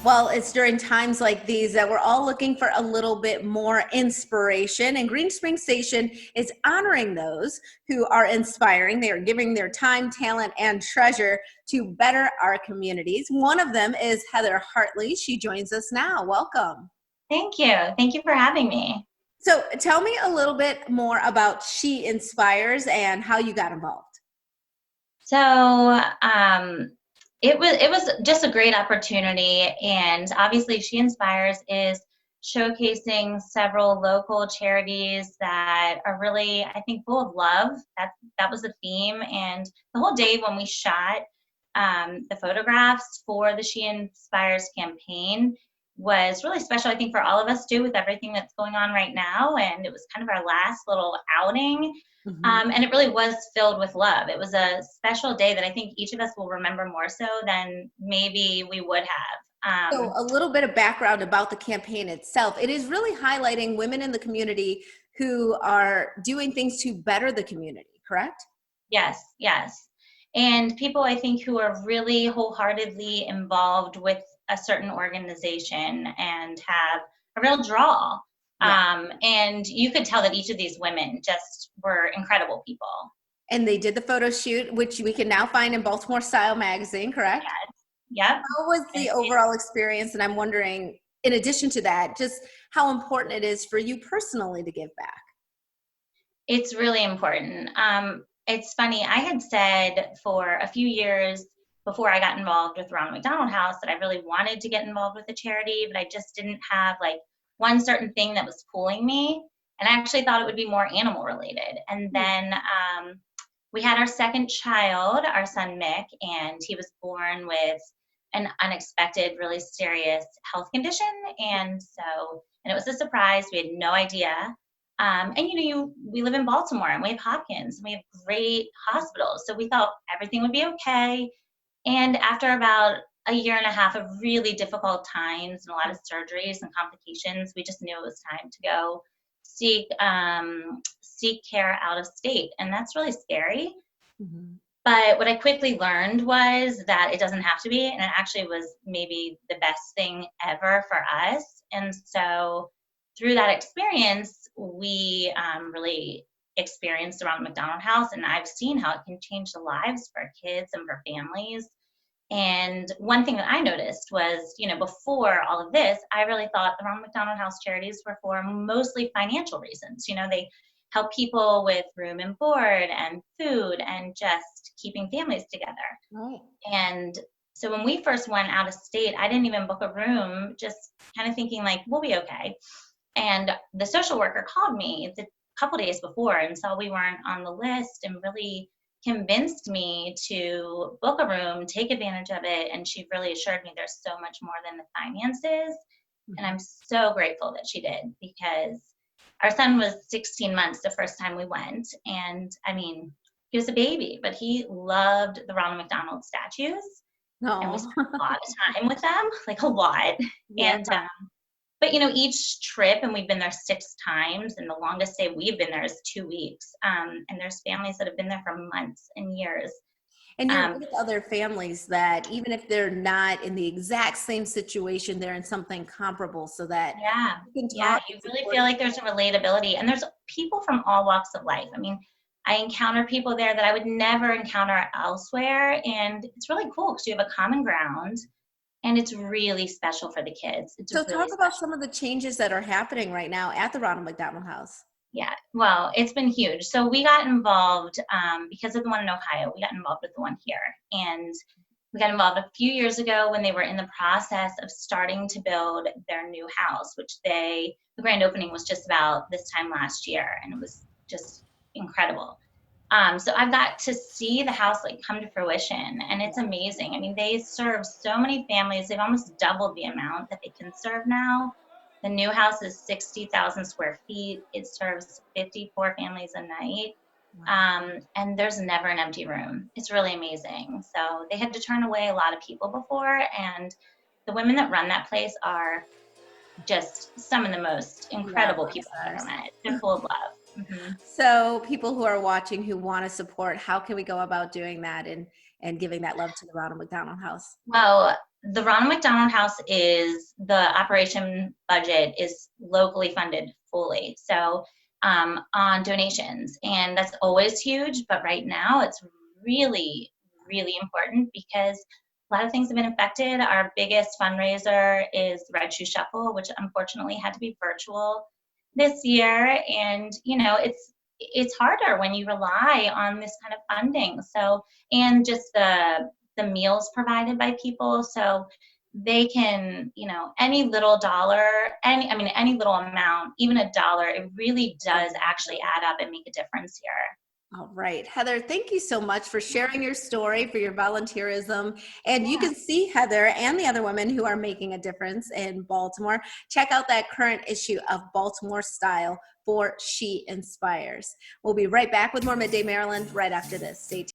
Well, it's during times like these that we're all looking for a little bit more inspiration, and Green Spring Station is honoring those who are inspiring. They are giving their time, talent, and treasure to better our communities. One of them is Heather Hartley. She joins us now. Welcome. Thank you. Thank you for having me. So tell me a little bit more about She Inspires and how you got involved. So it was just a great opportunity, and obviously She Inspires is showcasing several local charities that are really, I think, full of love. That was the theme, and the whole day when we shot the photographs for the She Inspires campaign was really special, I think, for all of us too, with everything that's going on right now. And it was kind of our last little outing. Mhm. And it really was filled with love. It was a special day that I think each of us will remember more so than maybe we would have. So a little bit of background about the campaign itself. It is really highlighting women in the community who are doing things to better the community, correct? Yes, yes. And people, I think, who are really wholeheartedly involved with a certain organization and have a real draw. Yeah. And you could tell that each of these women just were incredible people. And they did the photo shoot, which we can now find in Baltimore Style magazine, correct? Yes, yep. How was the overall experience? And I'm wondering, in addition to that, just how important it is for you personally to give back. It's really important. It's funny, I had said for a few years before I got involved with Ronald McDonald House that I really wanted to get involved with a charity, but I just didn't have like one certain thing that was pulling me. And I actually thought it would be more animal related. And then we had our second child, our son Mick, and he was born with an unexpected, really serious health condition. And it was a surprise. We had no idea. And we live in Baltimore and we have Hopkins and we have great hospitals. So we thought everything would be okay. And after about a year and a half of really difficult times and a lot of surgeries and complications, we just knew it was time to go seek care out of state. And that's really scary. Mhm. But what I quickly learned was that it doesn't have to be, and it actually was maybe the best thing ever for us. And so through that experience, we really experienced around McDonald House, and I've seen how it can change the lives for kids and for families. And one thing that I noticed was, before all of this, I really thought the Ronald McDonald House charities were for mostly financial reasons. They help people with room and board and food and just keeping families together. Right. And so when we first went out of state, I didn't even book a room, just kind of thinking like, we'll be okay. And the social worker called me the couple days before and saw we weren't on the list and really convinced me to book a room, take advantage of it. And she really assured me there's so much more than the finances. And I'm so grateful that she did, because our son was 16 months the first time we went. And I mean, he was a baby, but he loved the Ronald McDonald statues. And we No. spent a lot of time with them, like a lot. Yeah. And but each trip, and we've been there 6 times, and the longest day we've been there is 2 weeks. And there's families that have been there for months and years. And you're Um, with other families that even if they're not in the exact same situation, they're in something comparable so that yeah, you can yeah, talk you and really support feel each like there's a relatability, and there's people from all walks of life. I mean, I encounter people there that I would never encounter elsewhere, and it's really cool because you have a common ground, and it's really special for the kids. It's So really talk about special. some of the changes that are happening right now at the Ronald McDonald House. Yeah, well, it's been huge. So we got involved because of the one in Ohio. We got involved with the one here, and we got involved a few years ago when they were in the process of starting to build their new house, which the grand opening was just about this time last year, and it was just incredible. So I've got to see the house like come to fruition, and it's amazing. I mean, they serve so many families. They've almost doubled the amount that they can serve now. The new house is 60,000 square feet. It serves 54 families a night. And there's never an empty room. It's really amazing. So they had to turn away a lot of people before, and the women that run that place are just some of the most Yeah, incredible rock people I've ever stars. met. They're full of love. So people who are watching who want to support, how can we go about doing that and giving that love to the Ronald McDonald House? Well, The Ronald McDonald House is the operation budget is locally funded fully. So on donations, and that's always huge. But right now, it's really, really important because a lot of things have been affected. Our biggest fundraiser is the Red Shoe Shuffle, which unfortunately had to be virtual this year. And it's harder when you rely on this kind of funding. So and just the meals provided by people, so they can, any little dollar, any little amount, even a dollar, it really does actually add up and make a difference here. All right, Heather, thank you so much for sharing your story, for your volunteerism. And you can see Heather and the other women who are making a difference in Baltimore. Check out that current issue of Baltimore Style for She Inspires. We'll be right back with more Midday Maryland right after this. Stay tuned.